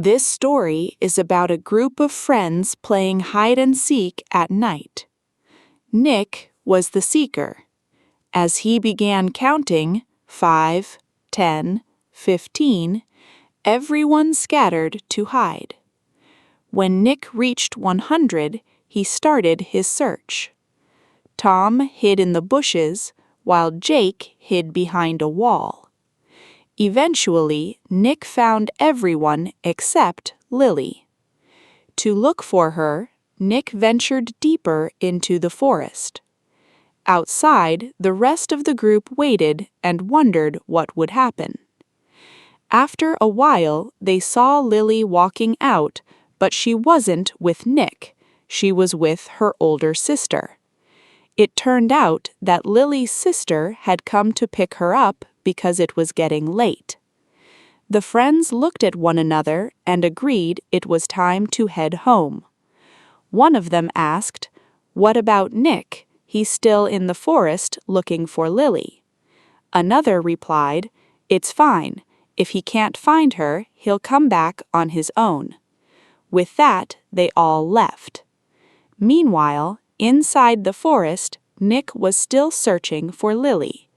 This story is about a group of friends playing hide and seek at night. Nick was the seeker. As he began counting 5, 10, 15, everyone scattered to hide. When Nick reached 100, he started his search. Tom hid in the bushes, while Jake hid behind a wall. Eventually, Nick found everyone except Lily. To look for her, Nick ventured deeper into the forest. Outside, the rest of the group waited and wondered what would happen. After a while, they saw Lily walking out, but she wasn't with Nick. She was with her older sister. It turned out that Lily's sister had come to pick her up because it was getting late. The friends looked at one another and agreed it was time to head home. One of them asked, "What about Nick? He's still in the forest looking for Lily." Another replied, "It's fine. If he can't find her, he'll come back on his own." With that, they all left. Meanwhile, inside the forest, Nick was still searching for Lily.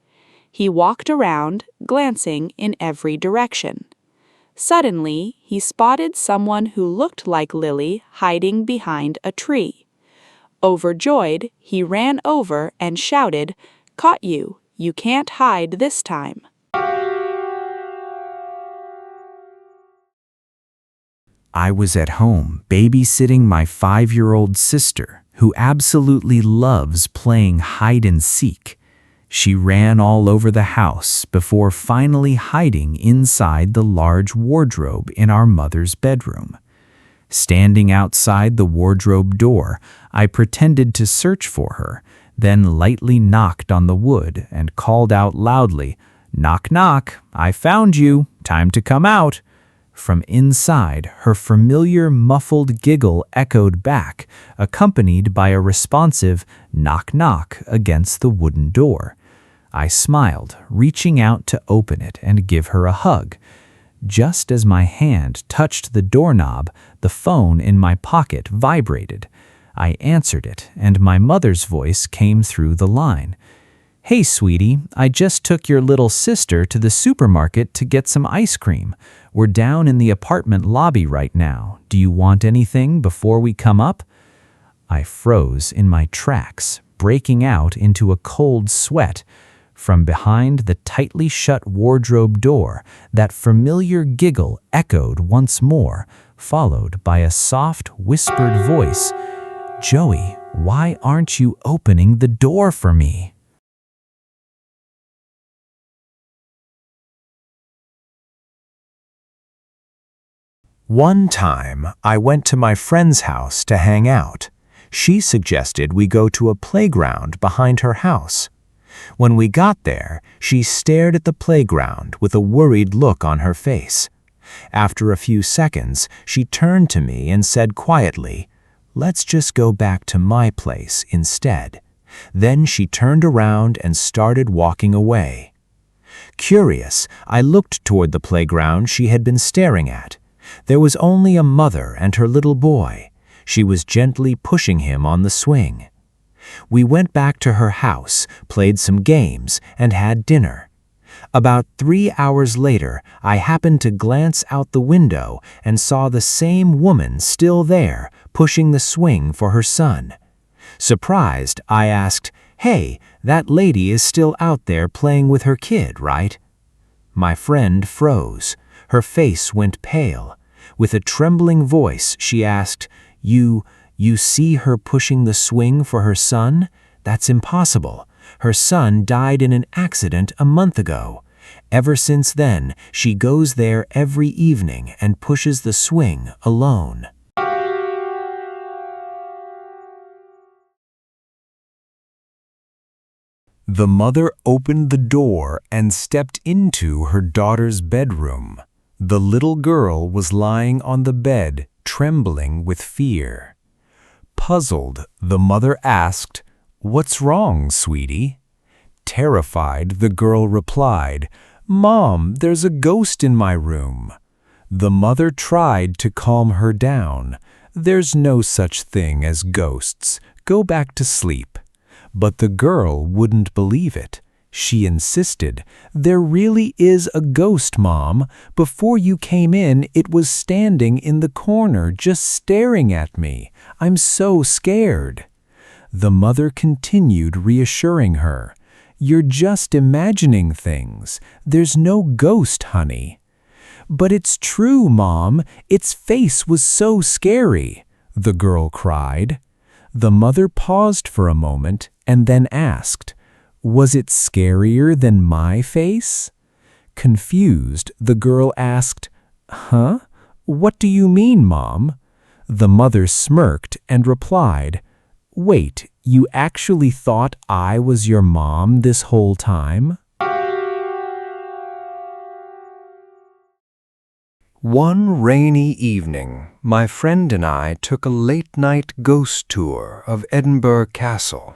He walked around, glancing in every direction. Suddenly, he spotted someone who looked like Lily hiding behind a tree. Overjoyed, he ran over and shouted, "Caught you! You can't hide this time." I was at home babysitting my 5-year-old sister, who absolutely loves playing hide and seek. She ran all over the house before finally hiding inside the large wardrobe in our mother's bedroom. Standing outside the wardrobe door, I pretended to search for her, then lightly knocked on the wood and called out loudly, "Knock, knock, I found you, time to come out." From inside, her familiar muffled giggle echoed back, accompanied by a responsive knock knock against the wooden door. I smiled, reaching out to open it and give her a hug. Just as my hand touched the doorknob, the phone in my pocket vibrated. I answered it, and my mother's voice came through the line. "Hey, sweetie, I just took your little sister to the supermarket to get some ice cream. We're down in the apartment lobby right now. Do you want anything before we come up?" I froze in my tracks, breaking out into a cold sweat. From behind the tightly shut wardrobe door, that familiar giggle echoed once more, followed by a soft, whispered voice. "Joey, why aren't you opening the door for me?" One time, I went to my friend's house to hang out. She suggested we go to a playground behind her house. When we got there, she stared at the playground with a worried look on her face. After a few seconds, she turned to me and said quietly, "Let's just go back to my place instead." Then she turned around and started walking away. Curious, I looked toward the playground she had been staring at. There was only a mother and her little boy. She was gently pushing him on the swing. We went back to her house, played some games, and had dinner. About 3 hours later, I happened to glance out the window and saw the same woman still there, pushing the swing for her son. Surprised, I asked, "Hey, that lady is still out there playing with her kid, right?" My friend froze. Her face went pale. With a trembling voice, she asked, You see her pushing the swing for her son? That's impossible. Her son died in an accident a month ago. Ever since then, she goes there every evening and pushes the swing alone." The mother opened the door and stepped into her daughter's bedroom. The little girl was lying on the bed, trembling with fear. Puzzled, the mother asked, "What's wrong, sweetie?" Terrified, the girl replied, "Mom, there's a ghost in my room." The mother tried to calm her down. There's no such thing as ghosts. Go back to sleep. But the girl wouldn't believe it. She insisted, "There really is a ghost, Mom. Before you came in, it was standing in the corner just staring at me. I'm so scared." The mother continued reassuring her, "You're just imagining things. There's no ghost, honey." "But it's true, Mom. Its face was so scary," the girl cried. The mother paused for a moment and then asked, "Was it scarier than my face?" Confused, the girl asked, "Huh? What do you mean, Mom?" The mother smirked and replied, "Wait, you actually thought I was your mom this whole time?" One rainy evening, my friend and I took a late-night ghost tour of Edinburgh Castle.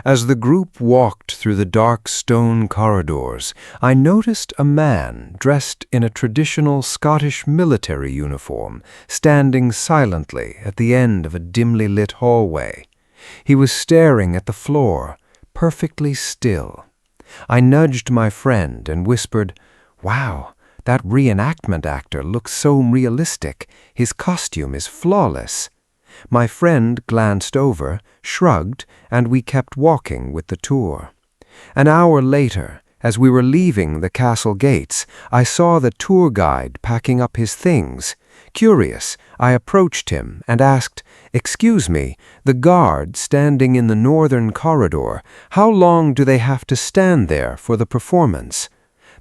As the group walked through the dark stone corridors, I noticed a man dressed in a traditional Scottish military uniform standing silently at the end of a dimly lit hallway. He was staring at the floor, perfectly still. I nudged my friend and whispered, "Wow, that reenactment actor looks so realistic. His costume is flawless." My friend glanced over, shrugged, and we kept walking with the tour. An hour later, as we were leaving the castle gates, I saw the tour guide packing up his things. Curious, I approached him and asked, "Excuse me, the guard standing in the northern corridor, how long do they have to stand there for the performance?"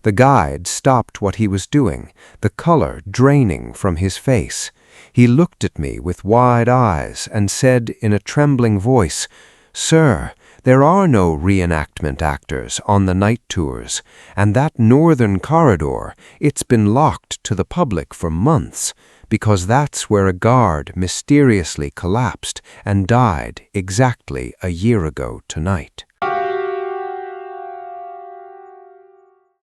The guide stopped what he was doing, the color draining from his face. He looked at me with wide eyes and said in a trembling voice, "Sir, there are no reenactment actors on the night tours, and that northern corridor, it's been locked to the public for months, because that's where a guard mysteriously collapsed and died exactly a year ago tonight."